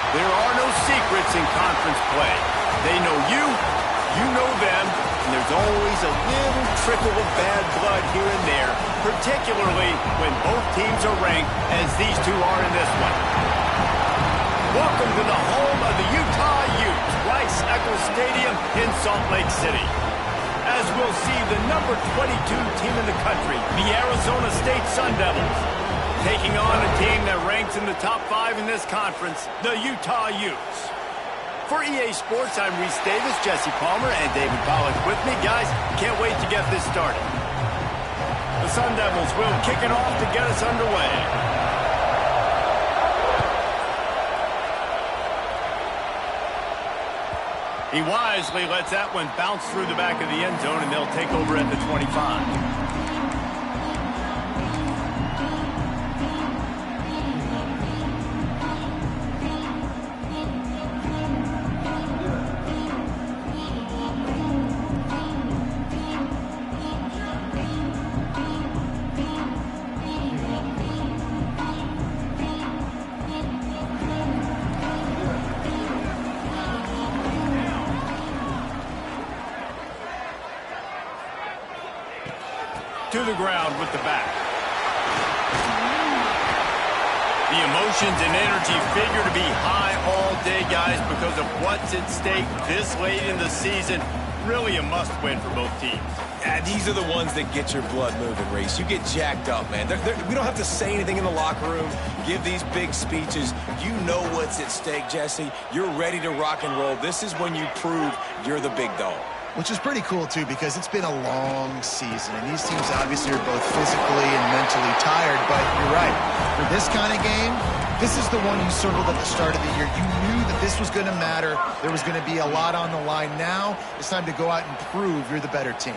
There are no secrets in conference play. They know you, you know them, and there's always a little trickle of bad blood here and there, particularly when both teams are ranked as these two are in this one. Welcome to the home of the Utah Utes, Rice-Eccles Stadium in Salt Lake City. As we'll see the number 22 team in the country, the Arizona State Sun Devils, taking on a team that ranks in the top 5 in this conference, the Utah Utes. For EA Sports, I'm Reese Davis, Jesse Palmer, and David Pollack with me. Guys, can't wait to get this started. The Sun Devils will kick it off to get us underway. He wisely lets that one bounce through the back of the end zone, and they'll take over at the 25. To the ground with the back. The emotions and energy figure to be high all day, guys, because of what's at stake this late in the season. Really a must-win for both teams. Yeah, these are the ones that get your blood moving, Reese. You get jacked up, man. We don't have to say anything in the locker room, give these big speeches. You know what's at stake, Jesse. You're ready to rock and roll. This is when you prove you're the big dog. Which is pretty cool, too, because it's been a long season. And these teams obviously are both physically and mentally tired. But you're right. For this kind of game, this is the one you circled at the start of the year. You knew that this was going to matter. There was going to be a lot on the line. Now it's time to go out and prove you're the better team.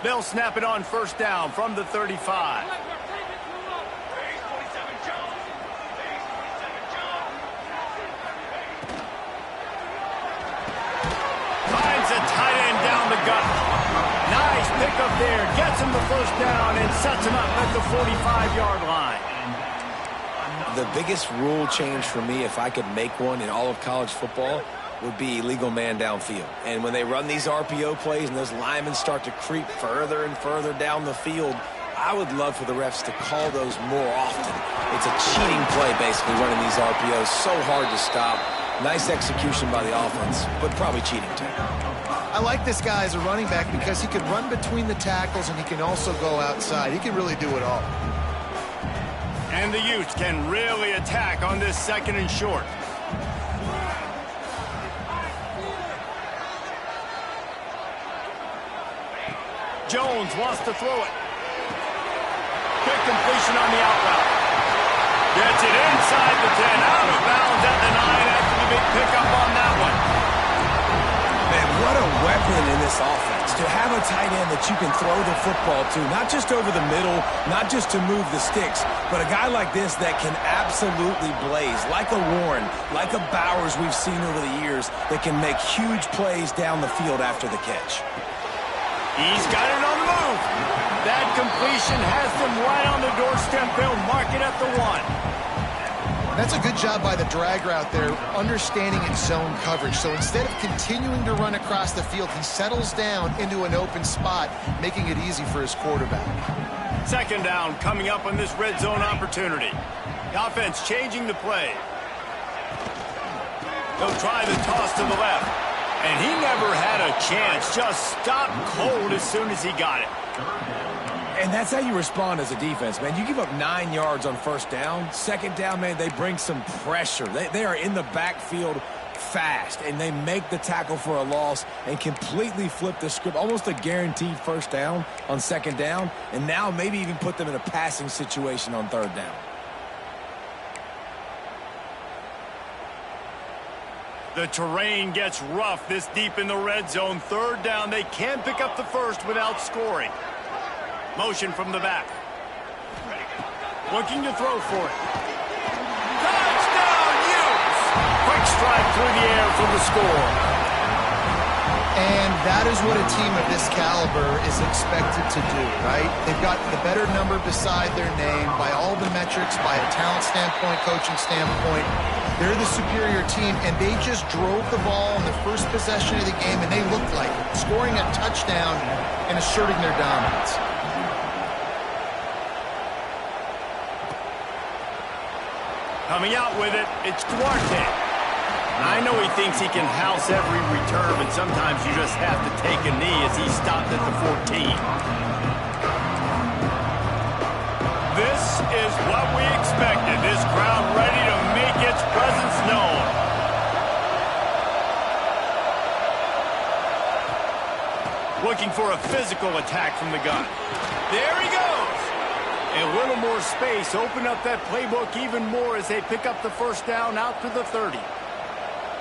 They'll snap it on first down from the 35. Finds a tight end down the gut. Nice pickup there. Gets him the first down and sets him up at the 45-yard line. The biggest rule change for me, if I could make one in all of college football, would be illegal man downfield. And when they run these RPO plays and those linemen start to creep further and further down the field, I would love for the refs to call those more often. It's a cheating play, basically, running these RPOs. So hard to stop. Nice execution by the offense, but probably cheating too. I like this guy as a running back because he can run between the tackles and he can also go outside. He can really do it all. And the Utes can really attack on this second and short. Jones wants to throw it. Quick completion on the out route. Gets it inside the 10, out of bounds at the 9 after the big pickup on that one. Man, what a weapon in this offense. To have a tight end that you can throw the football to, not just over the middle, not just to move the sticks, but a guy like this that can absolutely blaze, like a Warren, like a Bowers we've seen over the years, that can make huge plays down the field after the catch. He's got it on the move. That completion has them right on the doorstep. They'll mark it at the 1. That's a good job by the drag route there, understanding its zone coverage. So instead of continuing to run across the field, he settles down into an open spot, making it easy for his quarterback. Second down coming up on this red zone opportunity. The offense changing the play. They'll try the toss to the left. And he never had a chance. Just stopped cold as soon as he got it. And that's how you respond as a defense, man. You give up 9 yards on first down. Second down, man, they bring some pressure. They are in the backfield fast, and they make the tackle for a loss and completely flip the script. Almost a guaranteed first down on second down, and now maybe even put them in a passing situation on third down. The terrain gets rough this deep in the red zone. Third down, they can pick up the first without scoring. Motion from the back. Looking to throw for it. Touchdown, Utes! Quick strike through the air for the score. And that is what a team of this caliber is expected to do, right? They've got the better number beside their name by all the metrics, by a talent standpoint, coaching standpoint. They're the superior team, and they just drove the ball on the first possession of the game, and they looked like it, scoring a touchdown and asserting their dominance. Coming out with it, it's Duarte. I know he thinks he can house every return, but sometimes you just have to take a knee as he stopped at the 14. This is what we expected. This crowd ready to make its presence known. Looking for a physical attack from the gun. There he goes. A little more space. Open up that playbook even more as they pick up the first down out to the 30.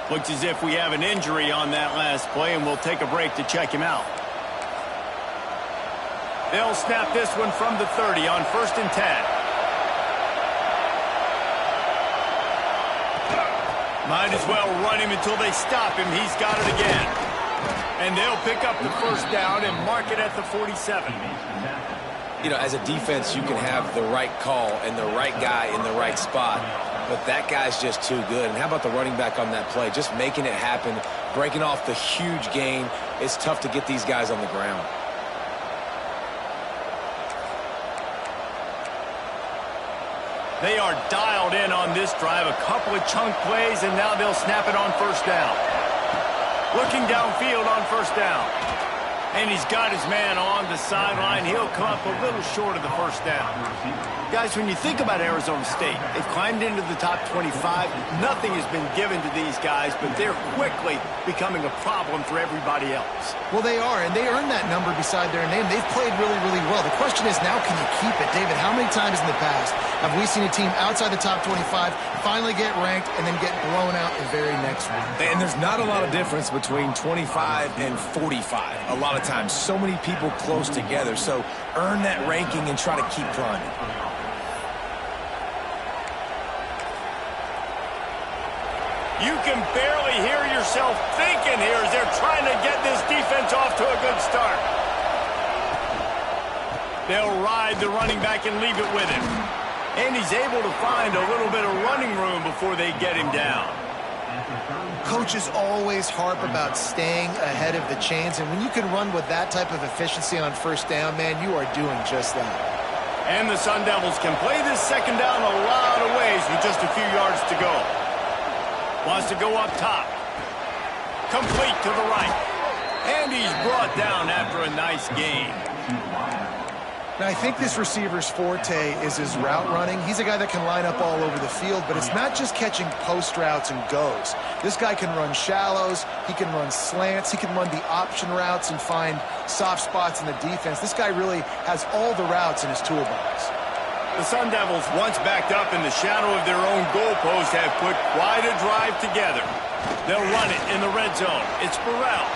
Looks as if we have an injury on that last play, and we'll take a break to check him out. They'll snap this one from the 30 on 1st and 10. Might as well run him until they stop him. He's got it again. And they'll pick up the first down and mark it at the 47. You know, as a defense, you can have the right call and the right guy in the right spot, but that guy's just too good. And how about the running back on that play? Just making it happen, breaking off the huge gain. It's tough to get these guys on the ground. They are dialed in on this drive. A couple of chunk plays, and now they'll snap it on 1st down. Looking downfield on 1st down. And he's got his man on the sideline. He'll come up a little short of the 1st down. Guys, when you think about Arizona State, they've climbed into the top 25. Nothing has been given to these guys, but they're quickly becoming a problem for everybody else. Well, they are, and they earned that number beside their name. They've played really, really well. The question is, now can you keep it? David, how many times in the past have we seen a team outside the top 25 finally get ranked and then get blown out the very next week? And there's not a lot of difference between 25 and 45 a lot of times. So many people close together. So earn that ranking and try to keep climbing. You can barely hear yourself thinking here as they're trying to get this defense off to a good start. They'll ride the running back and leave it with him. And he's able to find a little bit of running room before they get him down. Coaches always harp about staying ahead of the chains, and when you can run with that type of efficiency on 1st down, man, you are doing just that. And the Sun Devils can play this 2nd down a lot of ways with just a few yards to go. Wants to go up top. Complete to the right. And he's brought down after a nice gain. Now, I think this receiver's forte is his route running. He's a guy that can line up all over the field, but it's not just catching post routes and goes. This guy can run shallows, he can run slants, he can run the option routes and find soft spots in the defense. This guy really has all the routes in his toolbox. The Sun Devils, once backed up in the shadow of their own goalpost, have put quite a drive together. They'll run it in the red zone. It's Burrell.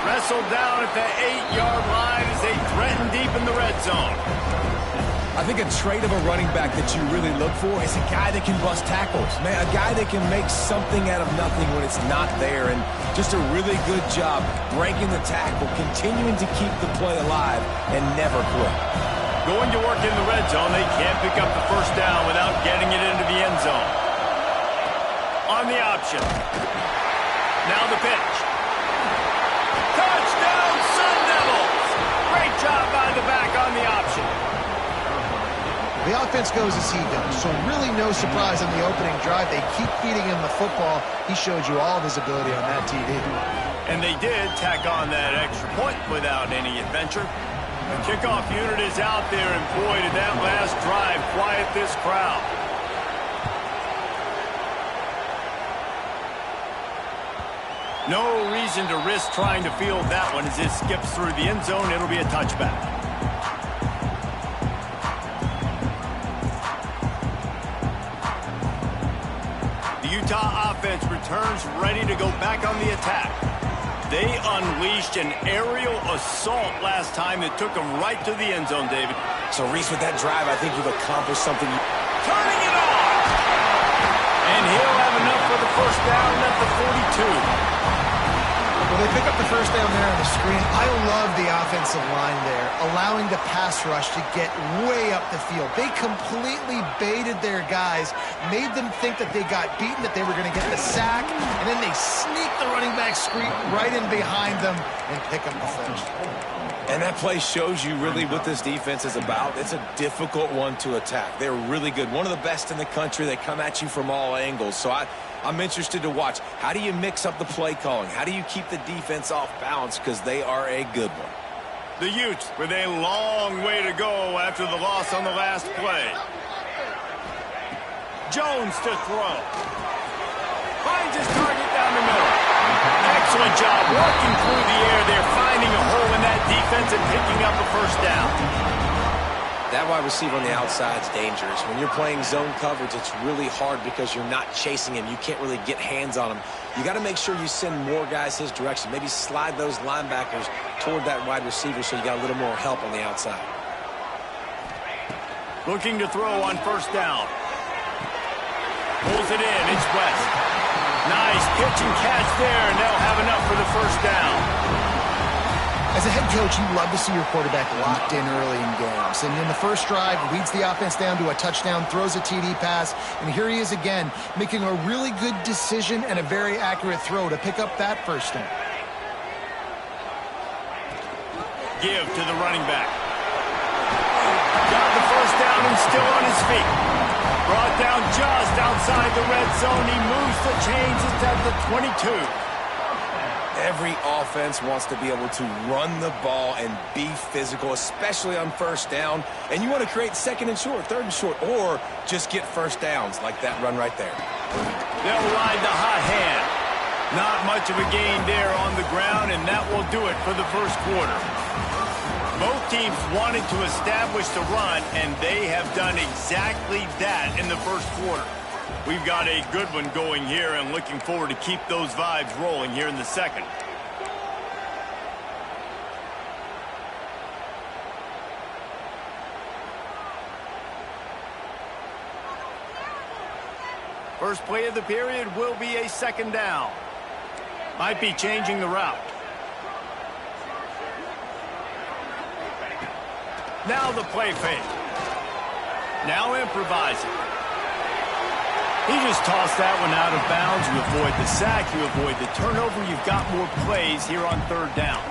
Wrestled down at the 8-yard line as they threaten deep in the red zone. I think a trait of a running back that you really look for is a guy that can bust tackles. Man, a guy that can make something out of nothing when it's not there. And just a really good job breaking the tackle, continuing to keep the play alive, and never quit. Going to work in the red zone, they can't pick up the 1st down without getting it into the end zone. On the option. Now the pitch. Touchdown, Sun Devils! Great job by the back on the option. The offense goes as he goes, so really no surprise on the opening drive. They keep feeding him the football. He showed you all of his ability on that TV. And they did tack on that extra point without any adventure. The kickoff unit is out there, and boy, did that last drive quiet this crowd. No reason to risk trying to field that one as it skips through the end zone. It'll be a touchback. The Utah offense returns ready to go back on the attack. They unleashed an aerial assault last time that took them right to the end zone, David. So, Reese, with that drive, I think you've accomplished something. Turning it on! And he'll have enough for the 1st down at the 42. Well, they pick up the first down there on the screen. I love the offensive line there, allowing the pass rush to get way up the field. They completely baited their guys, made them think that they got beaten, that they were going to get the sack, and then they sneak the running back screen right in behind them and pick up the first. And that play shows you really what this defense is about. It's a difficult one to attack. They're really good. One of the best in the country. They come at you from all angles. So I'm interested to watch. How do you mix up the play calling? How do you keep the defense off balance? Because they are a good one. The Utes with a long way to go after the loss on the last play. Jones to throw. Finds his target down the middle. Excellent job working through the air there, finding a hole in that defense and picking up a first down. That wide receiver on the outside is dangerous. When you're playing zone coverage, it's really hard because you're not chasing him. You can't really get hands on him. You got to make sure you send more guys his direction. Maybe slide those linebackers toward that wide receiver so you got a little more help on the outside. Looking to throw on first down. Pulls it in. It's West. Nice pitch and catch there, and they'll have enough for the first down. As a head coach, you love to see your quarterback locked in early in games. And in the first drive, leads the offense down to a touchdown, throws a TD pass, and here he is again, making a really good decision and a very accurate throw to pick up that first down. Give to the running back. Got the first down and still on his feet. Brought down just outside the red zone. He moves the chains. It's at the 22. Every offense wants to be able to run the ball and be physical, especially on first down. And you want to create second and short, third and short, or just get first downs like that run right there. They'll ride the hot hand. Not much of a gain there on the ground, and that will do it for the first quarter. Both teams wanted to establish the run, and they have done exactly that in the first quarter. We've got a good one going here and looking forward to keep those vibes rolling here in the second. First play of the period will be a second down. Might be changing the route. Now the play fake. Now improvising. He just tossed that one out of bounds. You avoid the sack, you avoid the turnover. You've got more plays here on third down.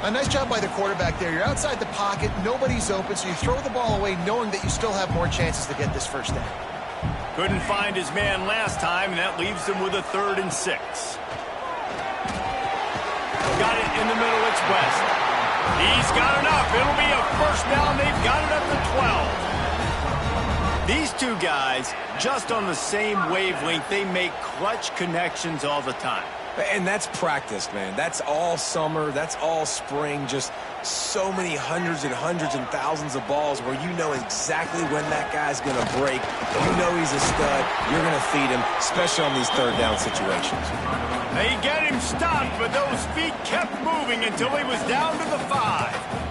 A nice job by the quarterback there. You're outside the pocket, nobody's open, so you throw the ball away knowing that you still have more chances to get this first down. Couldn't find his man last time, and that leaves him with a 3rd and 6. Got it in the middle, it's West. He's got enough. It'll be a first down. They've got it up to 12. These two guys, just on the same wavelength, they make clutch connections all the time. And that's practice, man. That's all summer. That's all spring. Just so many hundreds and thousands of balls where you know exactly when that guy's going to break. You know he's a stud. You're going to feed him, especially on these third down situations. They get him stopped, but those feet kept moving until he was down to the 5.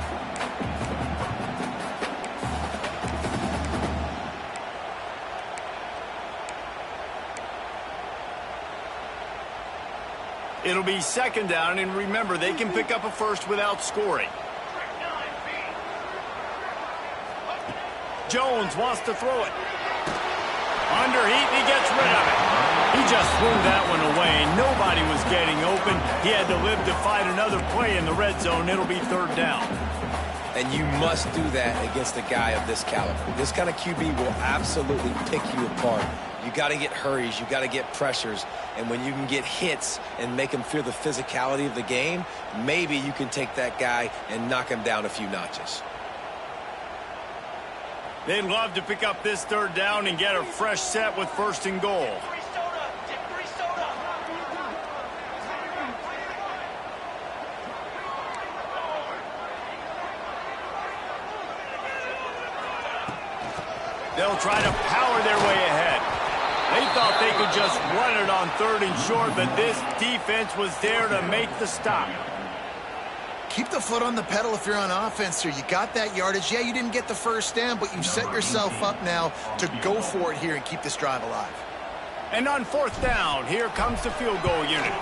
It'll be second down, and remember, they can pick up a first without scoring. Jones wants to throw it. Under heat, he gets rid of it. He just threw that one away. Nobody was getting open. He had to live to fight another play in the red zone. It'll be third down. And you must do that against a guy of this caliber. This kind of QB will absolutely pick you apart. You got to get hurries. You got to get pressures. And when you can get hits and make him feel the physicality of the game, maybe you can take that guy and knock him down a few notches. They'd love to pick up this third down and get a fresh set with 1st and goal. They'll try to power their way ahead. They thought they could just run it on 3rd and short, but this defense was there to make the stop. Keep the foot on the pedal if you're on offense here. You got that yardage. Yeah, you didn't get the first down, but you set yourself up now to go for it here and keep this drive alive. And on 4th down, here comes the field goal unit.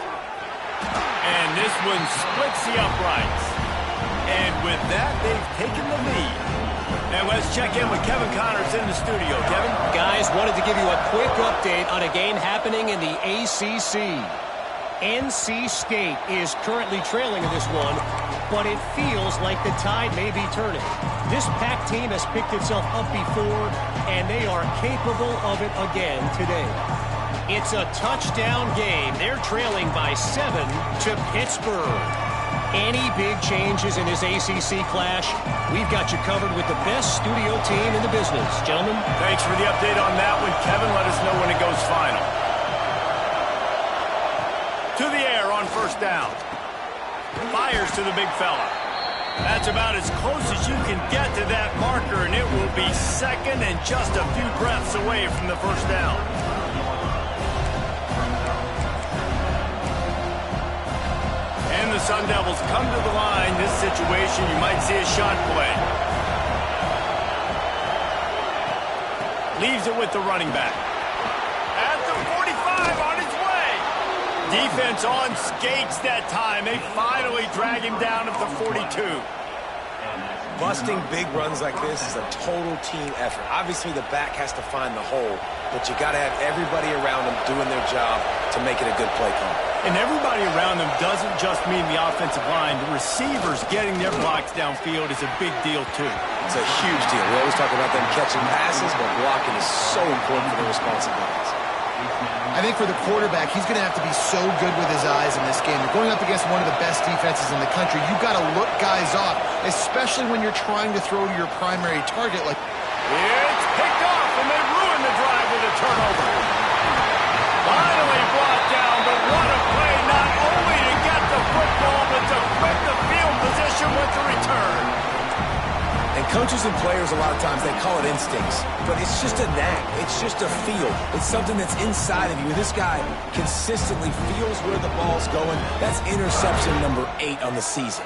And this one splits the uprights. And with that, they've taken the lead. And let's check in with Kevin Connors in the studio. Kevin? Guys, wanted to give you a quick update on a game happening in the ACC. NC State is currently trailing in this one, but it feels like the tide may be turning. This Pac team has picked itself up before, and they are capable of it again today. It's a touchdown game. They're trailing by 7 to Pittsburgh. Any big changes in this ACC clash, we've got you covered with the best studio team in the business. Gentlemen? Thanks for the update on that one, Kevin. Let us know when it goes final. To the air on first down. Fires to the big fella. That's about as close as you can get to that marker, and it will be second and just a few breaths away from the first down. And the Sun Devils come to the line. This situation, you might see a shot play. Leaves it with the running back. At the 45, on his way. Defense on skates that time. They finally drag him down at the 42. Busting big runs like this is a total team effort. Obviously, the back has to find the hole, but you got to have everybody around them doing their job to make it a good play call. And everybody around them doesn't just mean the offensive line. The receivers getting their blocks downfield is a big deal, too. It's a huge deal. We always talk about them catching passes, but blocking is so important for their responsibilities. I think for the quarterback, he's going to have to be so good with his eyes in this game. You're going up against one of the best defenses in the country. You've got to look guys off, especially when you're trying to throw to your primary target. Like, it's picked off, and they ruin the drive with a turnover. Finally brought down, but what a play, not only to get the football, but to flip the field position with the return. And coaches and players, a lot of times, they call it instincts. But it's just a knack. It's just a feel. It's something that's inside of you. This guy consistently feels where the ball's going. That's interception number 8 on the season.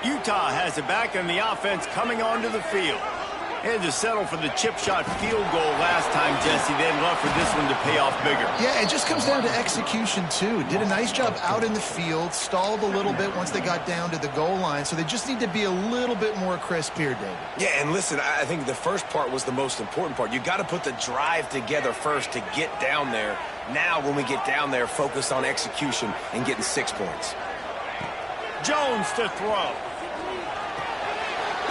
Utah has it back, and the offense coming onto the field. Had to settle for the chip shot field goal last time, Jesse. They'd love for this one to pay off bigger. yeah, it just comes down to execution, too. Did a nice job out in the field, stalled a little bit once they got down to the goal line, so they just need to be a little bit more crisp here, David. Yeah, and listen, I think the first part was the most important part. You got to put the drive together first to get down there. Now, when we get down there, focus on execution and getting 6 points. Jones to throw.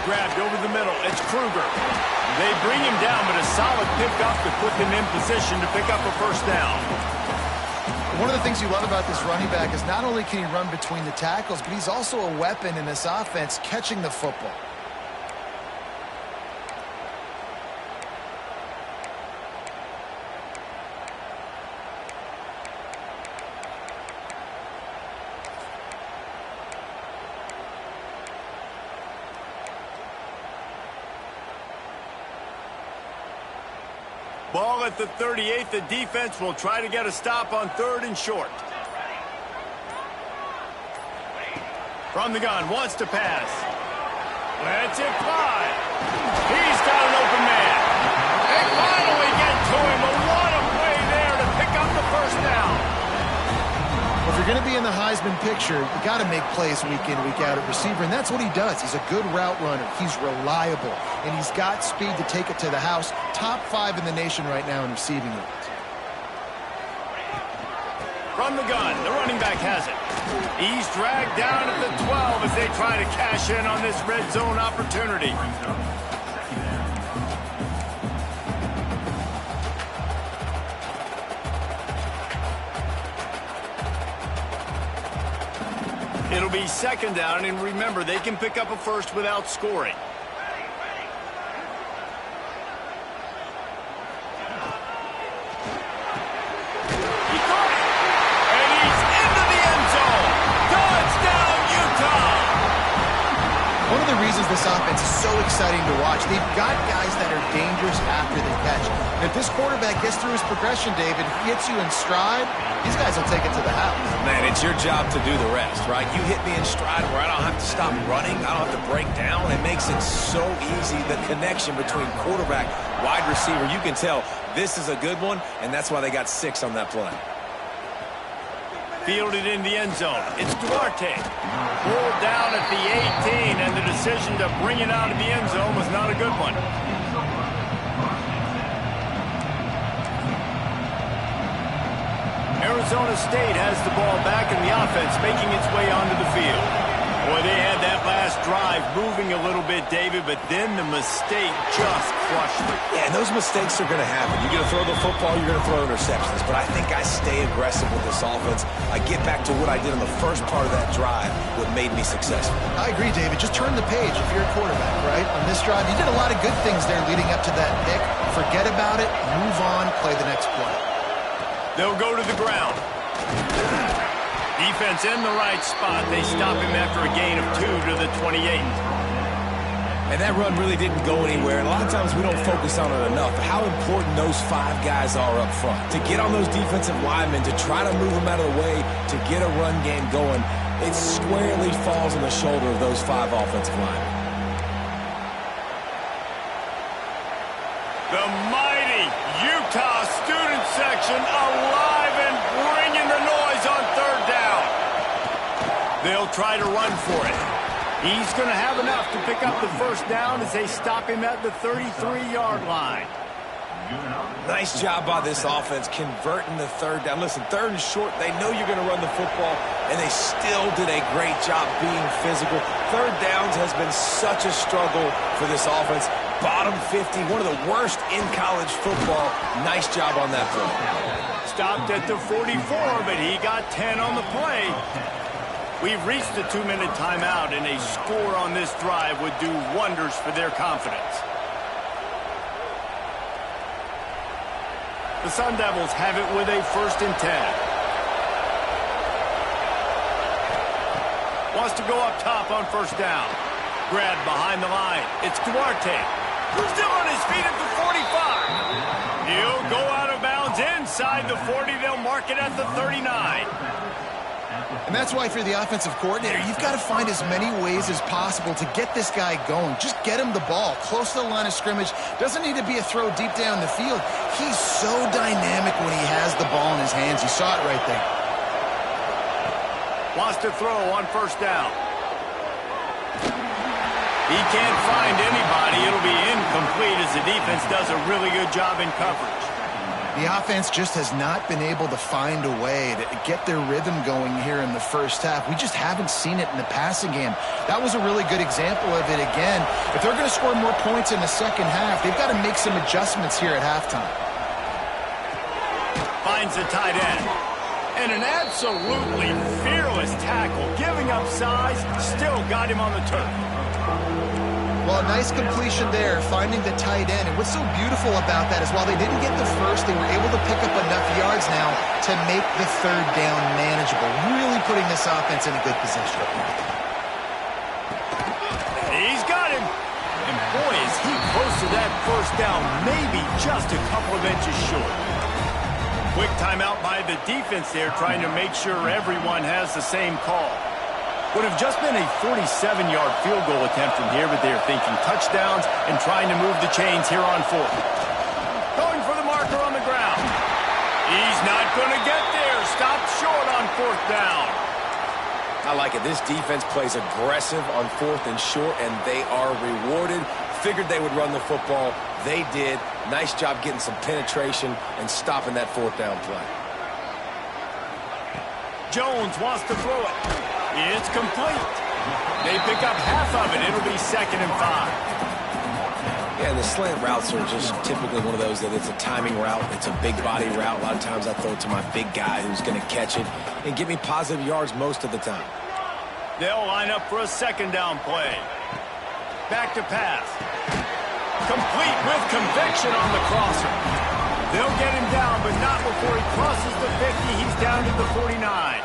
Grabbed over the middle. It's Kruger. They bring him down, but a solid pickup to put them in position to pick up a first down. One of the things you love about this running back is not only can he run between the tackles, but he's also a weapon in this offense catching the football. Ball at the 38. The defense will try to get a stop on 3rd and short. From the gun, wants to pass. Lets it fly. He's got an open man. They finally get to him. But what a play there to pick up the first down. Well, if you're going to be in the Heisman picture, you got to make plays week in, week out at receiver, and that's what he does. He's a good route runner. He's reliable, and he's got speed to take it to the house. Top 5 in the nation right now in receiving yards. From the gun, the running back has it. He's dragged down at the 12 as they try to cash in on this red zone opportunity. It'll be 2nd down, and remember, they can pick up a first without scoring. He caught it, and he's into the end zone. Touchdown, Utah! One of the reasons this offense is so exciting to watch, they've got guys that are dangerous after they catch. And if this quarterback gets through his progression, David, hits you in stride, these guys will take it to the house. Man, it's your job to do the rest, right? You hit me in stride where I don't have to stop running. I don't have to break down. It makes it so easy, the connection between quarterback, wide receiver. You can tell this is a good one, and that's why they got 6 on that play. Fielded in the end zone. It's Duarte. Pulled down at the 18, and the decision to bring it out of the end zone was not a good one. Arizona State has the ball back in the offense, making its way onto the field. Boy, they had that last drive moving a little bit, David, but then the mistake just crushed them. Yeah, and those mistakes are going to happen. You're going to throw the football, you're going to throw interceptions. But I think I stay aggressive with this offense. I get back to what I did in the first part of that drive, what made me successful. I agree, David. Just turn the page if you're a quarterback, right? On this drive, you did a lot of good things there leading up to that pick. Forget about it, move on, play the next play. They'll go to the ground. Defense in the right spot. They stop him after a gain of 2 to the 28. And that run really didn't go anywhere. And a lot of times we don't focus on it enough. How important those 5 guys are up front. To get on those defensive linemen, to try to move them out of the way, to get a run game going, it squarely falls on the shoulder of those 5 offensive linemen. The mighty Utah student section alive and bringing the noise on third down. They'll try to run for it. He's going to have enough to pick up the first down as they stop him at the 33-yard line. Nice job by this offense converting the third down. Listen, third and short, they know you're going to run the football, and they still did a great job being physical. Third downs has been such a struggle for this offense. Bottom 50, one of the worst in college football. Nice job on that play. Stopped at the 44, but he got 10 on the play. We've reached the 2-minute timeout, and a score on this drive would do wonders for their confidence. The Sun Devils have it with a 1st and 10. Wants to go up top on first down. Grabbed behind the line. It's Duarte. Who's still on his feet at the 45. He'll go out of bounds inside the 40. They'll mark it at the 39. And that's why, if you're the offensive coordinator, you've got to find as many ways as possible to get this guy going. Just get him the ball close to the line of scrimmage. Doesn't need to be a throw deep down the field. He's so dynamic when he has the ball in his hands. You saw it right there. Wants to throw on first down. He can't find anybody. It'll be incomplete as the defense does a really good job in coverage. The offense just has not been able to find a way to get their rhythm going here in the first half. We just haven't seen it in the passing game. That was a really good example of it again. If they're going to score more points in the second half, they've got to make some adjustments here at halftime. Finds the tight end. And an absolutely fearless tackle. Giving up size, still got him on the turf. Well, a nice completion there, finding the tight end. And what's so beautiful about that is while they didn't get the first, they were able to pick up enough yards now to make the third down manageable, really putting this offense in a good position. He's got him. And boy, is he close to that first down, maybe just a couple of inches short. Quick timeout by the defense there, trying to make sure everyone has the same call. Would have just been a 47-yard field goal attempt from here, but they're thinking touchdowns and trying to move the chains here on fourth. Going for the marker on the ground. He's not going to get there. Stopped short on fourth down. I like it. This defense plays aggressive on fourth and short, and they are rewarded. Figured they would run the football. They did. Nice job getting some penetration and stopping that fourth down play. Jones wants to throw it. It's complete. They pick up half of it. It'll be 2nd and 5. Yeah, the slant routes are just typically one of those that it's a timing route. It's a big body route. A lot of times I throw it to my big guy who's going to catch it and give me positive yards most of the time. They'll line up for a 2nd down play. Back to pass. Complete with conviction on the crosser. They'll get him down, but not before he crosses the 50. He's down to the 49.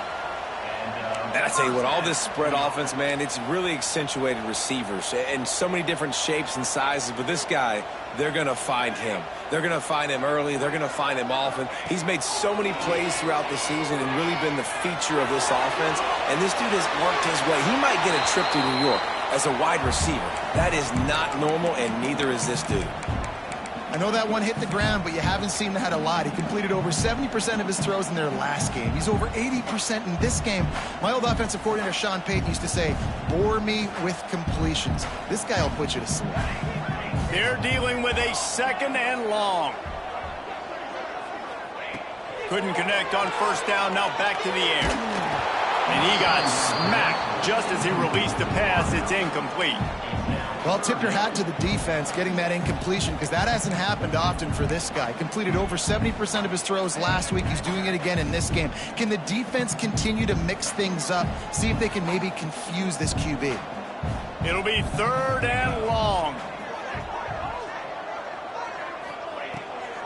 And I tell you what, all this spread offense, man, it's really accentuated receivers and so many different shapes and sizes. But this guy, they're going to find him. They're going to find him early. They're going to find him often. He's made so many plays throughout the season and really been the feature of this offense. And this dude has worked his way. He might get a trip to New York as a wide receiver. That is not normal, and neither is this dude. I know that one hit the ground, but you haven't seen that a lot. He completed over 70% of his throws in their last game. He's over 80% in this game. My old offensive coordinator, Sean Payton, used to say, bore me with completions. This guy will put you to sleep. They're dealing with a 2nd and long. Couldn't connect on 1st down, now back to the air. And he got smacked just as he released the pass. It's incomplete. Well, tip your hat to the defense getting that incompletion, because that hasn't happened often for this guy. Completed over 70% of his throws last week. He's doing it again in this game. Can the defense continue to mix things up? See if they can maybe confuse this QB. It'll be 3rd and long.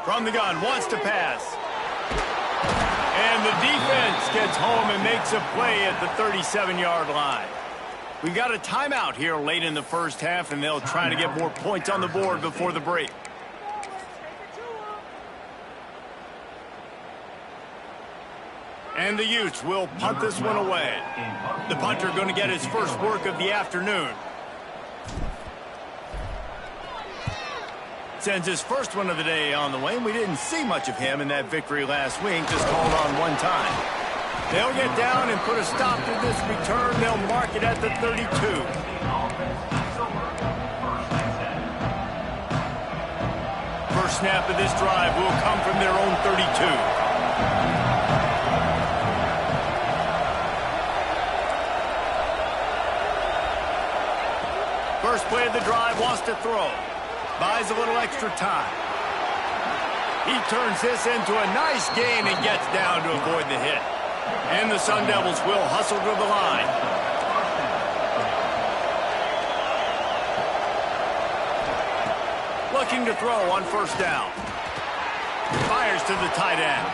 From the gun, wants to pass. And the defense gets home and makes a play at the 37-yard line. We got a timeout here late in the 1st half, and they'll try to get more points on the board before the break. And the Utes will punt this one away. The punter going to get his first work of the afternoon. Sends his first one of the day on the way, and we didn't see much of him in that victory last week, just called on one time. They'll get down and put a stop to this return. They'll mark it at the 32. First snap of this drive will come from their own 32. First play of the drive, wants to throw. Buys a little extra time. He turns this into a nice gain and gets down to avoid the hit. And the Sun Devils will hustle to the line. Looking to throw on 1st down. Fires to the tight end.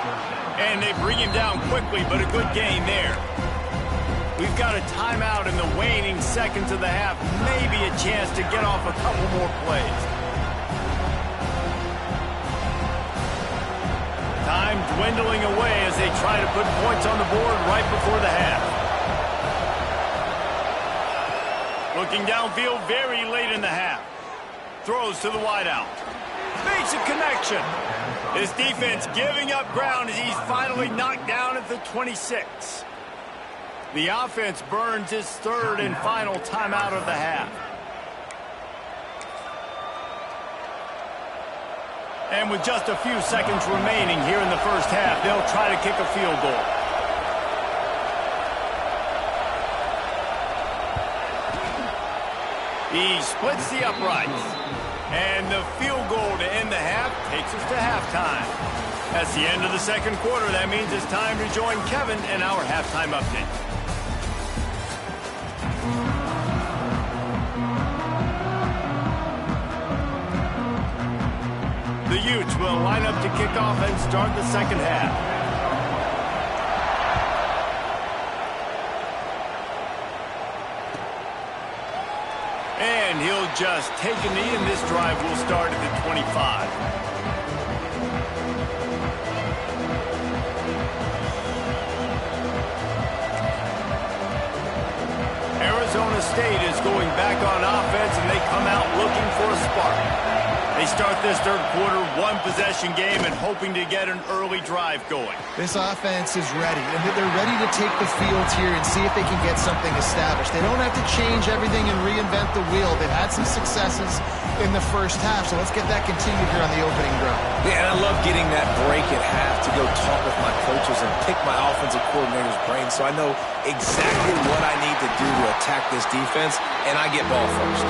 And they bring him down quickly, but a good gain there. We've got a timeout in the waning seconds of the half. Maybe a chance to get off a couple more plays. Time dwindling away as they try to put points on the board right before the half. Looking downfield very late in the half. Throws to the wideout. Makes a connection. His defense giving up ground as he's finally knocked down at the 26. The offense burns his 3rd and final timeout of the half. And with just a few seconds remaining here in the 1st half, they'll try to kick a field goal. He splits the uprights. And the field goal to end the half takes us to halftime. That's the end of the 2nd quarter. That means it's time to join Kevin in our halftime update. The Utes will line up to kick off and start the 2nd half. And he'll just take a knee, and this drive will start at the 25. Arizona State is going back on offense, and they come out looking for a spark. They start this 3rd quarter, 1-possession game, and hoping to get an early drive going. This offense is ready, and they're ready to take the field here and see if they can get something established. They don't have to change everything and reinvent the wheel. They've had some successes in the 1st half, so let's get that continued here on the opening drive. Yeah, and I love getting that break at half to go talk with my coaches and pick my offensive coordinator's brain so I know exactly what I need to do to attack this defense, and I get ball first.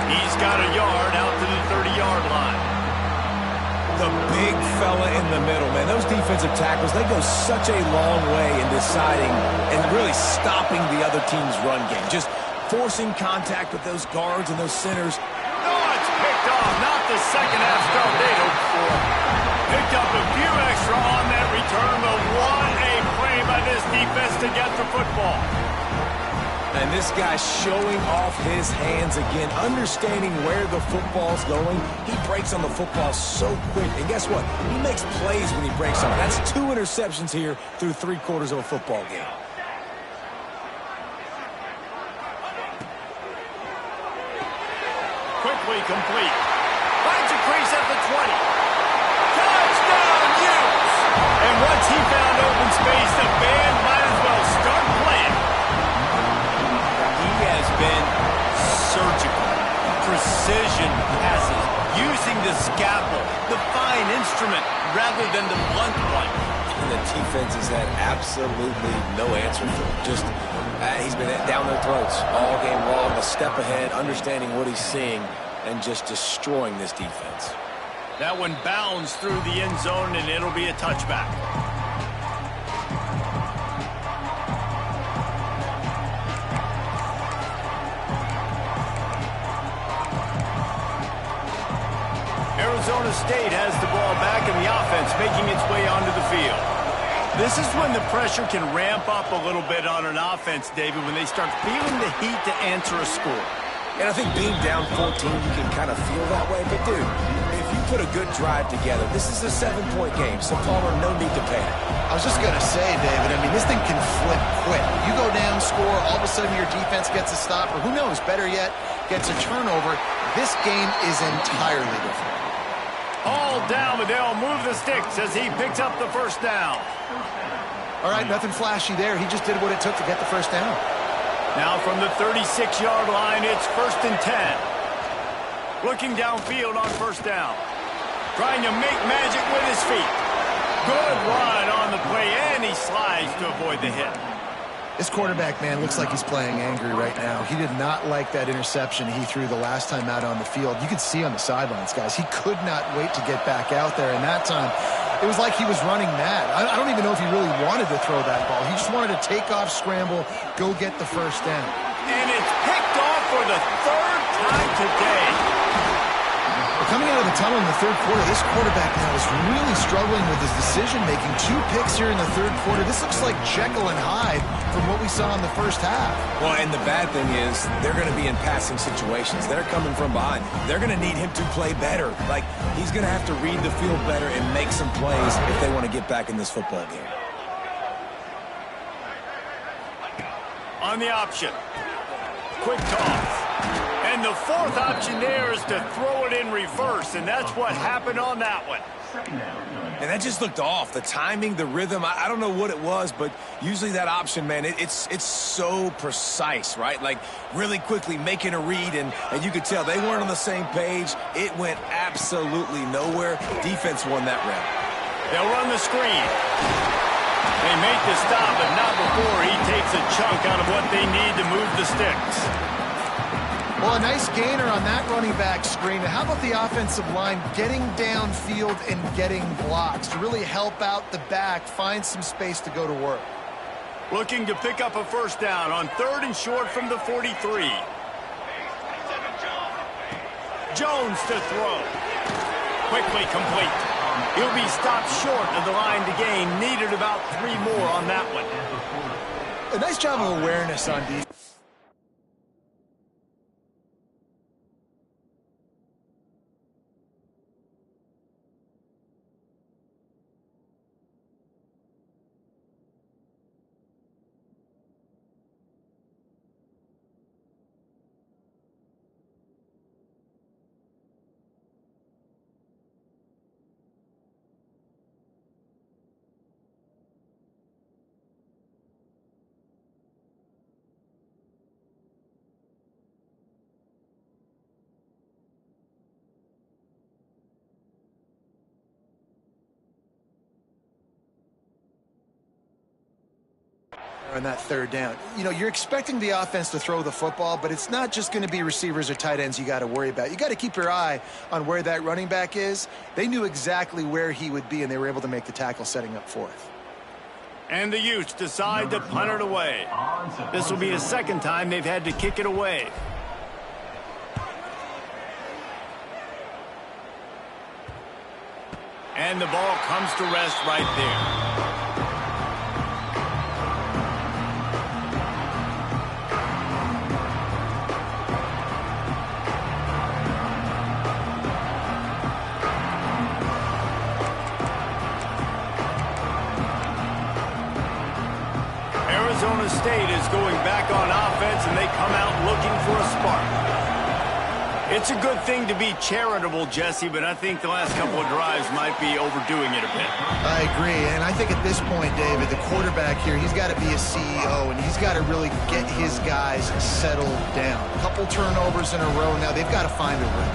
He's got a yard out to the 30-yard line. The big fella in the middle, man. Those defensive tackles, they go such a long way in deciding and really stopping the other team's run game. Just forcing contact with those guards and those centers. No, it's picked off. Not the 2nd half start they'd hoped for. Picked up a few extra on that return, but what a play by this defense to get the football. And this guy's showing off his hands again, understanding where the football's going. He breaks on the football so quick. And guess what? He makes plays when he breaks on it. That's 2 interceptions here through 3 quarters of a football game. Quickly complete. Finds a crease at the 20. Touchdown, Utes! And once he found open space, the band might as well start playing. He has been surgical. Precision passes, using the scalpel, the fine instrument, rather than the blunt one. And the defense has had absolutely no answer for him. Just, he's been down their throats all game long, a step ahead, understanding what he's seeing, and just destroying this defense. That one bounds through the end zone, and it'll be a touchback. Arizona State has the ball back in the offense, making its way onto the field. This is when the pressure can ramp up a little bit on an offense, David, when they start feeling the heat to answer a score. And I think being down 14, you can kind of feel that way. But, dude, if you put a good drive together, this is a 7-point game, so Palmer, no need to panic. I was just going to say, David, I mean, this thing can flip quick. You go down, score, all of a sudden your defense gets a stop, or who knows, better yet, gets a turnover. This game is entirely different. All down, but they'll move the sticks as he picks up the first down. All right, nothing flashy there. He just did what it took to get the first down. Now from the 36-yard line, it's 1st and 10. Looking downfield on first down. Trying to make magic with his feet. Good run on the play, and he slides to avoid the hit. This quarterback, man, looks like he's playing angry right now. He did not like that interception he threw the last time out on the field. You could see on the sidelines, guys, he could not wait to get back out there. And that time, it was like he was running mad. I don't even know if he really wanted to throw that ball. He just wanted to take off, scramble, go get the first down. And it's picked off for the 3rd time today. Coming out of the tunnel in the third quarter, this quarterback now is really struggling with his decision-making. 2 picks here in the third quarter. This looks like Jekyll and Hyde from what we saw in the first half. Well, and the bad thing is they're going to be in passing situations. They're coming from behind. They're going to need him to play better. Like, he's going to have to read the field better and make some plays if they want to get back in this football game. On the option. Quick toss. And the 4th option there is to throw it in reverse, and that's what happened on that one. And that just looked off. The timing, the rhythm, I don't know what it was, but usually that option, man, it's so precise, right? Like, really quickly making a read, and you could tell they weren't on the same page. It went absolutely nowhere. Defense won that round. They'll run the screen. They make the stop, but not before he takes a chunk out of what they need to move the sticks. Well, a nice gainer on that running back screen. How about the offensive line getting downfield and getting blocks to really help out the back, find some space to go to work? Looking to pick up a first down on 3rd and short from the 43. Jones to throw. Quickly complete. He'll be stopped short of the line to gain. Needed about 3 more on that one. A nice job of awareness on defense. On that 3rd down. You know, you're expecting the offense to throw the football, but it's not just going to be receivers or tight ends you got to worry about. You got to keep your eye on where that running back is. They knew exactly where he would be, and they were able to make the tackle setting up 4th. And the Utes decide to punt it away. This will be the 2nd time they've had to kick it away. And the ball comes to rest right there. Arizona State is going back on offense, and they come out looking for a spark. It's a good thing to be charitable, Jesse, but I think the last couple of drives might be overdoing it a bit. I agree, and I think at this point, David, the quarterback here, he's got to be a CEO, and he's got to really get his guys settled down. A couple turnovers in a row now. They've got to find a rhythm.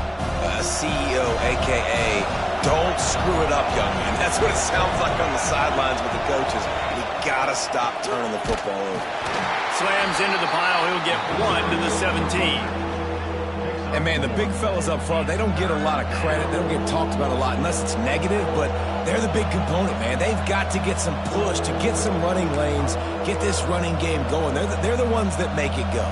CEO, a.k.a. don't screw it up, young man. That's what it sounds like on the sidelines with the coaches. You got to stop turning the football over. Slams into the pile. He'll get 1 to the 17. And, man, the big fellas up front, they don't get a lot of credit. They don't get talked about a lot unless it's negative, but they're the big component, man. They've got to get some push, to get some running lanes, get this running game going. They're the ones that make it go.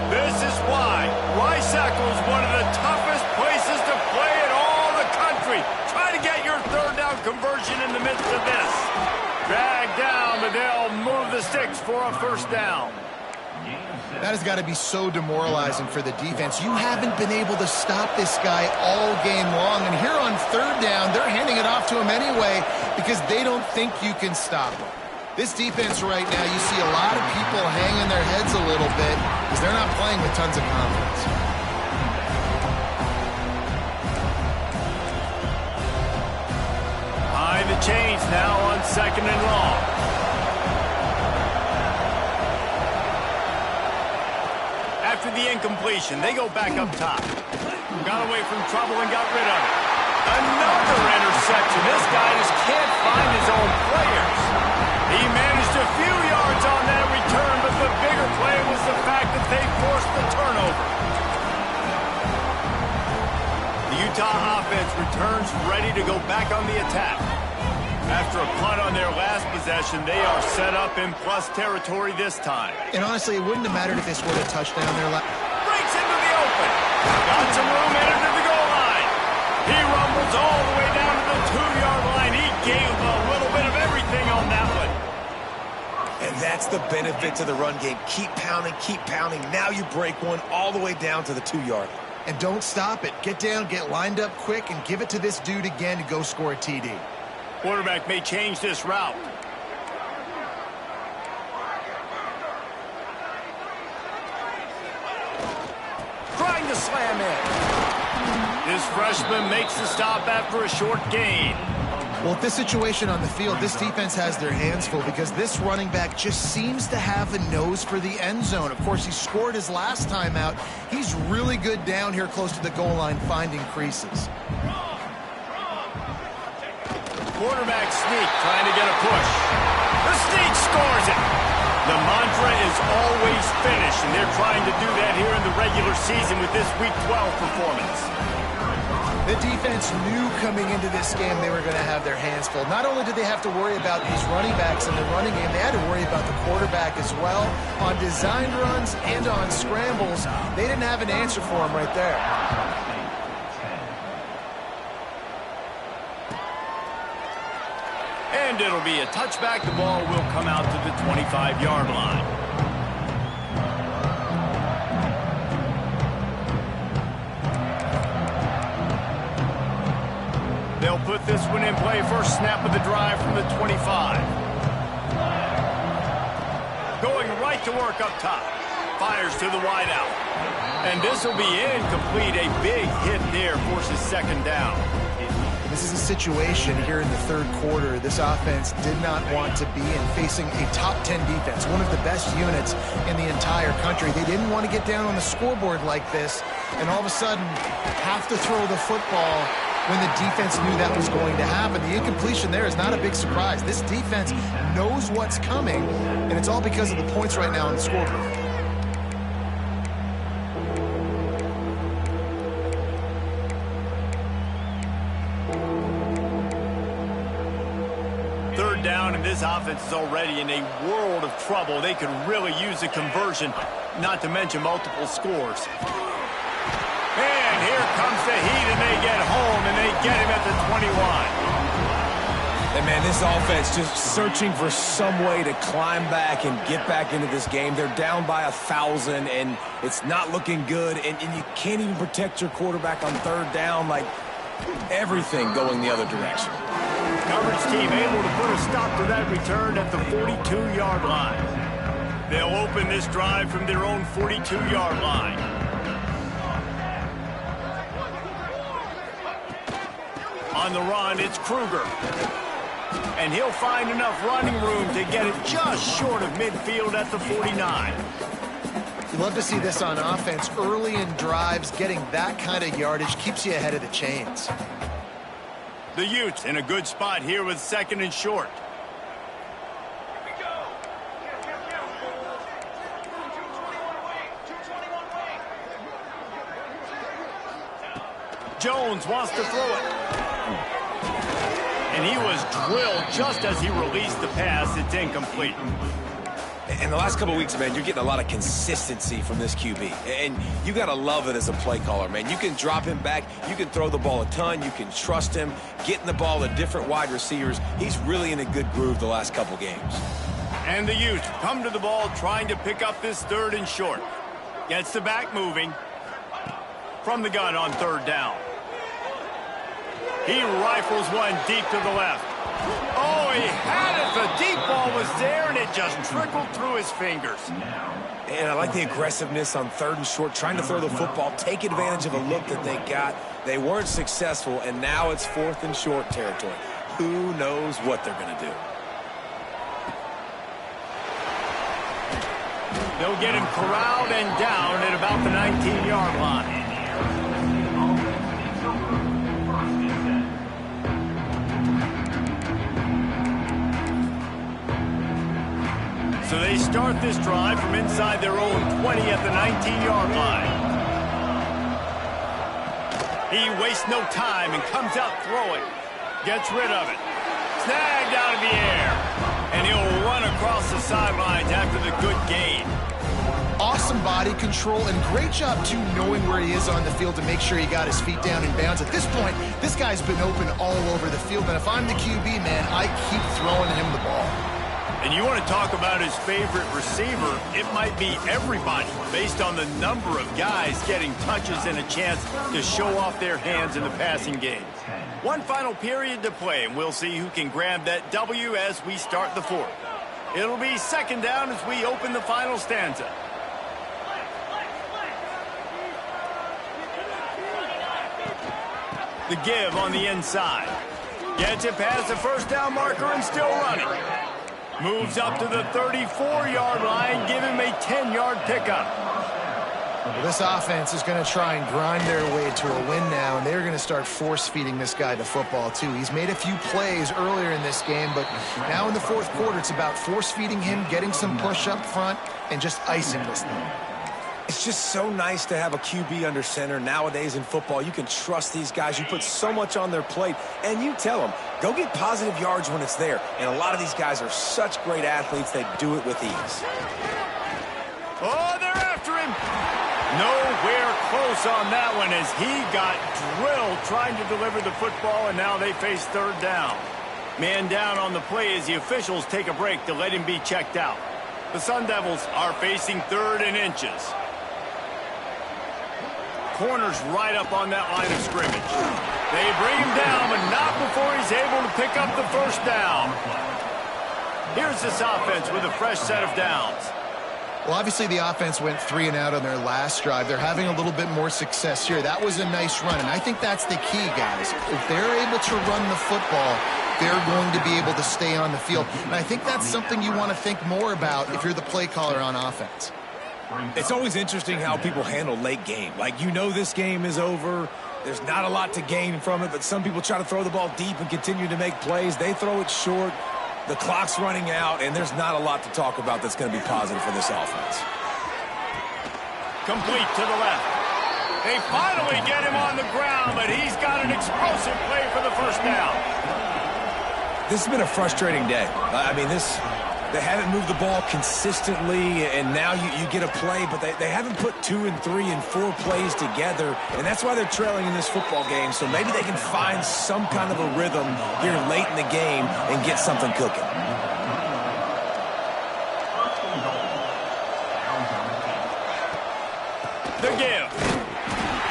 This is why Rice-Eccles is one of the toughest places to play in all the country. Try to get your third down conversion in the midst of this. Drag down, but they'll move the sticks for a first down. That has got to be so demoralizing for the defense. You haven't been able to stop this guy all game long. And here on third down, they're handing it off to him anyway because they don't think you can stop him. This defense right now, you see a lot of people hanging their heads a little bit because they're not playing with tons of confidence. Behind the chains now on 2nd and long. After the incompletion, they go back up top. Got away from trouble and got rid of it. Another interception. This guy just can't find his own players. He managed a few yards on that return, but the bigger play was the fact that they forced the turnover. The Utah offense returns ready to go back on the attack. After a punt on their last possession, they are set up in plus territory this time. And honestly, it wouldn't have mattered if they scored a touchdown there. Breaks into the open. Got some room in to the goal line. He rumbles all the way down to the 2-yard line. He gave a little bit of everything on that one. And that's the benefit to the run game. Keep pounding, keep pounding. Now you break one all the way down to the 2-yard line. And don't stop it. Get down, get lined up quick, and give it to this dude again to go score a TD. Quarterback may change this route. Trying to slam in. This freshman makes the stop after a short gain. Well, at this situation on the field, this defense has their hands full because this running back just seems to have a nose for the end zone. Of course, he scored his last time out. He's really good down here close to the goal line finding creases. Quarterback sneak, trying to get a push. The sneak scores it. The mantra is always finish, and they're trying to do that here in the regular season with this Week 12 performance. The defense knew coming into this game they were going to have their hands full. Not only did they have to worry about these running backs in the running game, they had to worry about the quarterback as well. On designed runs and on scrambles, they didn't have an answer for him right there. And it'll be a touchback. The ball will come out to the 25-yard line. They'll put this one in play. First snap of the drive from the 25. Going right to work up top. Fires to the wideout. And this will be incomplete. A big hit there forces second down. This is a situation here in the third quarter this offense did not want to be in, facing a top 10 defense, one of the best units in the entire country. They didn't want to get down on the scoreboard like this and all of a sudden have to throw the football when the defense knew that was going to happen. The incompletion there is not a big surprise. This defense knows what's coming, and it's all because of the points right now on the scoreboard. Third down, and this offense is already in a world of trouble. They could really use a conversion, not to mention multiple scores. And here comes the heat, and they get home, and they get him at the 21. And, man, this offense just searching for some way to climb back and get back into this game. They're down by 1,000, and it's not looking good, and you can't even protect your quarterback on third down. Like, everything going the other direction. Coverage team able to put a stop to that return at the 42-yard line. They'll open this drive from their own 42-yard line. On the run, it's Kruger. And he'll find enough running room to get it just short of midfield at the 49. You love to see this on offense. Early in drives, getting that kind of yardage keeps you ahead of the chains. The Utes in a good spot here with 2nd and short. Jones wants to throw it. And he was drilled just as he released the pass. It's incomplete. In the last couple of weeks, man, you're getting a lot of consistency from this QB. And you got to love it as a play caller, man. You can drop him back. You can throw the ball a ton. You can trust him. Getting the ball to different wide receivers. He's really in a good groove the last couple games. And the Utes come to the ball trying to pick up this 3rd and short. Gets the back moving. From the gun on 3rd down. He rifles one deep to the left. Oh, he had it. The deep ball was there, and it just trickled through his fingers. And I like the aggressiveness on 3rd and short, trying to throw the football, take advantage of a look that they got. They weren't successful, and now it's 4th and short territory. Who knows what they're going to do? They'll get him corralled and down at about the 19-yard line. So they start this drive from inside their own 20 at the 19-yard line. He wastes no time and comes out throwing. Gets rid of it. Snagged out of the air. And he'll run across the sidelines after the good gain. Awesome body control and great job, too, knowing where he is on the field to make sure he got his feet down in bounds. At this point, this guy's been open all over the field. And if I'm the QB, man, I keep throwing him the ball. And you want to talk about his favorite receiver, it might be everybody based on the number of guys getting touches and a chance to show off their hands in the passing game. One final period to play, and we'll see who can grab that W as we start the 4th. It'll be 2nd down as we open the final stanza. The give on the inside. Gets it past the 1st down marker and still running. Moves up to the 34-yard line, give him a 10-yard pickup. Well, this offense is going to try and grind their way to a win now, and they're going to start force-feeding this guy the football, too. He's made a few plays earlier in this game, but now in the 4th quarter, it's about force-feeding him, getting some push up front, and just icing this thing. It's just so nice to have a QB under center. Nowadays in football, you can trust these guys. You put so much on their plate, and you tell them, go get positive yards when it's there. And a lot of these guys are such great athletes, they do it with ease. Oh, they're after him. Nowhere close on that one as he got drilled trying to deliver the football, and now they face 3rd down. Man down on the play as the officials take a break to let him be checked out. The Sun Devils are facing 3rd and inches. Corners right up on that line of scrimmage. They bring him down, but not before he's able to pick up the 1st down. Here's this offense with a fresh set of downs. Well, obviously the offense went 3 and out on their last drive. They're having a little bit more success here. That was a nice run, and I think that's the key, guys. If they're able to run the football, they're going to be able to stay on the field. And I think that's something you want to think more about if you're the play caller on offense. It's always interesting how people handle late game. Like, you know this game is over. There's not a lot to gain from it, but some people try to throw the ball deep and continue to make plays. They throw it short. The clock's running out, and there's not a lot to talk about that's going to be positive for this offense. Complete to the left. They finally get him on the ground, but he's got an explosive play for the 1st down. This has been a frustrating day. I mean, they haven't moved the ball consistently, and now you get a play, but they haven't put 2 and 3 and 4 plays together, and that's why they're trailing in this football game. So maybe they can find some kind of a rhythm here late in the game and get something cooking. The give.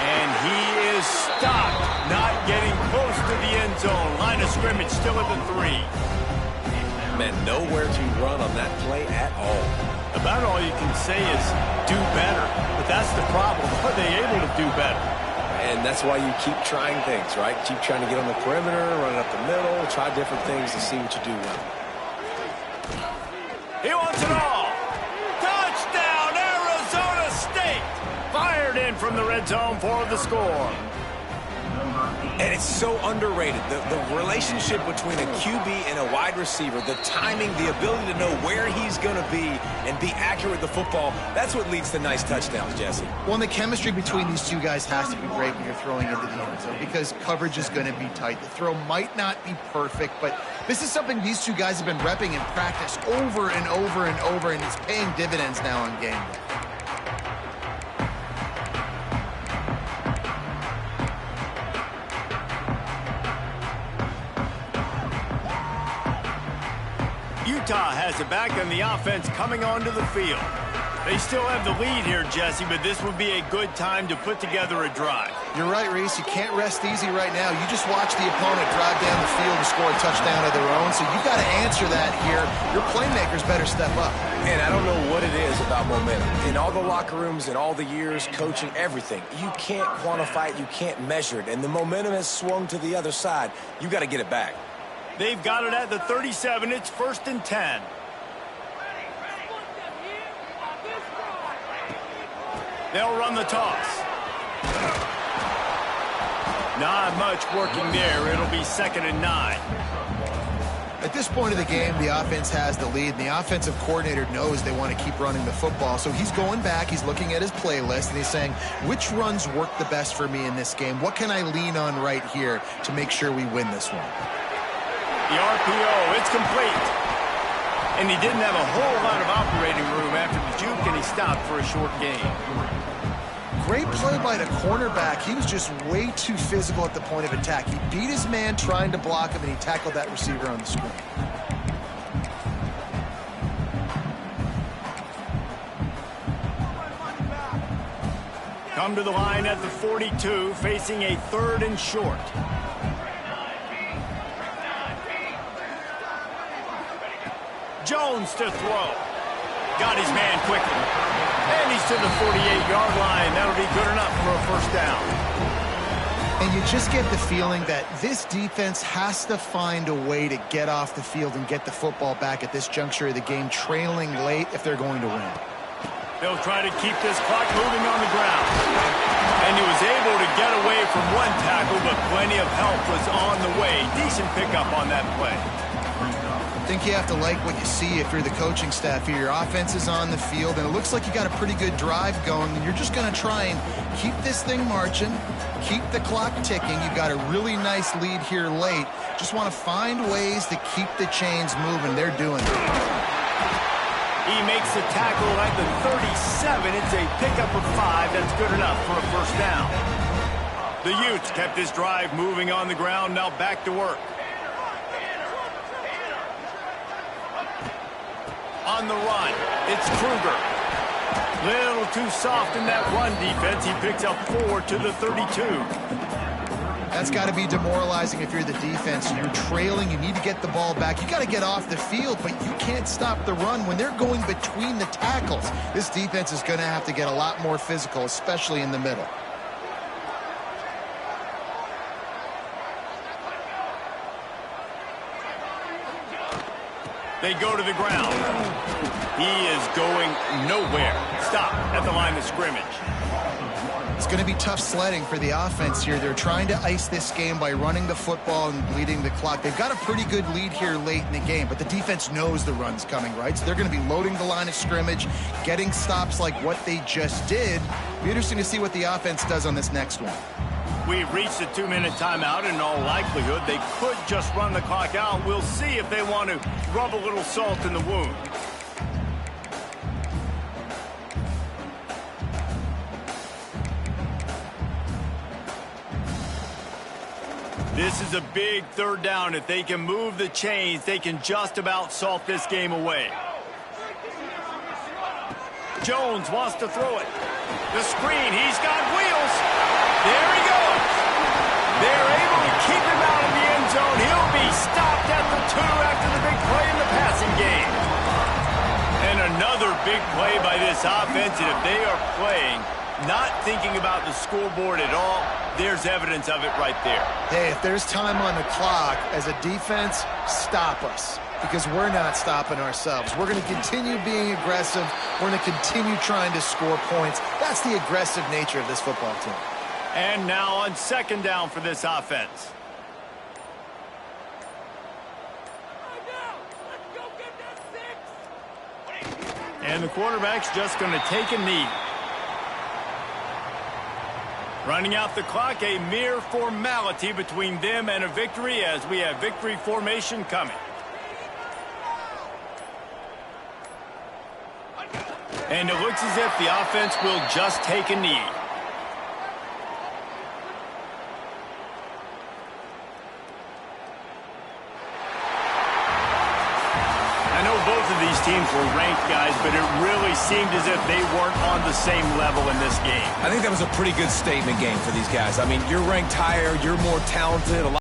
And he is stopped, not getting close to the end zone. Line of scrimmage still at the 3. Man, nowhere to run on that play at all. About all you can say is do better. But that's the problem. Are they able to do better? And that's why you keep trying things, right? Keep trying to get on the perimeter, run it up the middle, try different things to see what you do well. He wants it all. Touchdown, Arizona State. Fired in from the red zone for the score. And it's so underrated. The relationship between a QB and a wide receiver, the timing, the ability to know where he's going to be and be accurate with the football, that's what leads to nice touchdowns, Jesse. Well, and the chemistry between these two guys has to be great when you're throwing into the end zone because coverage is going to be tight. The throw might not be perfect, but this is something these two guys have been repping in practice over and over and over, and it's paying dividends now on game day. Utah has it back and the offense coming onto the field. They still have the lead here, Jesse, but this would be a good time to put together a drive. You're right, Reese. You can't rest easy right now. You just watch the opponent drive down the field to score a touchdown of their own, so you've got to answer that here. Your playmakers better step up. And I don't know what it is about momentum. In all the locker rooms, in all the years, coaching, everything, you can't quantify it, you can't measure it, and the momentum has swung to the other side. You got to get it back. They've got it at the 37. It's 1st and 10. They'll run the toss. Not much working there. It'll be 2nd and 9. At this point of the game, the offense has the lead, and the offensive coordinator knows they want to keep running the football. So he's going back, he's looking at his playlist, and he's saying, which runs work the best for me in this game? What can I lean on right here to make sure we win this one? The RPO, it's complete. And he didn't have a whole lot of operating room after the juke, and he stopped for a short gain. Great play by the cornerback. He was just way too physical at the point of attack. He beat his man trying to block him, and he tackled that receiver on the screen. Come to the line at the 42, facing a 3rd and short. Jones to throw. Got his man quickly. And he's to the 48-yard line. That'll be good enough for a 1st down. And you just get the feeling that this defense has to find a way to get off the field and get the football back at this juncture of the game, trailing late if they're going to win. They'll try to keep this clock moving on the ground. And he was able to get away from one tackle, but plenty of help was on the way. Decent pickup on that play. I think you have to like what you see if you're the coaching staff here. Your offense is on the field, and it looks like you got a pretty good drive going, and you're just going to try and keep this thing marching, keep the clock ticking. You've got a really nice lead here late. Just want to find ways to keep the chains moving. They're doing it. He makes the tackle at the 37. It's a pickup of 5. That's good enough for a 1st down. The Utes kept this drive moving on the ground. Now back to work. On the run, it's Kruger. Little too soft in that run defense. He picks up 4 to the 32. That's got to be demoralizing if you're the defense. You're trailing. You need to get the ball back. You got to get off the field, but you can't stop the run when they're going between the tackles. This defense is going to have to get a lot more physical, especially in the middle. They go to the ground. He is going nowhere. Stop at the line of scrimmage. It's going to be tough sledding for the offense here. They're trying to ice this game by running the football and bleeding the clock. They've got a pretty good lead here late in the game, but the defense knows the run's coming, right? So they're going to be loading the line of scrimmage, getting stops like what they just did. Be interesting to see what the offense does on this next one. We've reached a 2-minute timeout. In all likelihood, they could just run the clock out. We'll see if they want to rub a little salt in the wound. This is a big 3rd down. If they can move the chains, they can just about salt this game away. Jones wants to throw it. The screen, he's got wheels. There he goes. They're able to keep him out of the end zone. He'll be stopped at the 2 after the big play in the passing game. And another big play by this offense, and if they are playing not thinking about the scoreboard at all. There's evidence of it right there. Hey, if there's time on the clock, as a defense, stop us. Because we're not stopping ourselves. We're going to continue being aggressive. We're going to continue trying to score points. That's the aggressive nature of this football team. And now on second down for this offense. And the quarterback's just going to take a knee. Running out the clock, a mere formality between them and a victory as we have victory formation coming. And it looks as if the offense will just take a knee. I know both of these teams were ranked, guys, but it really seemed as if they weren't on the same level in this game. I think that was a pretty good statement game for these guys. I mean, you're ranked higher, you're more talented.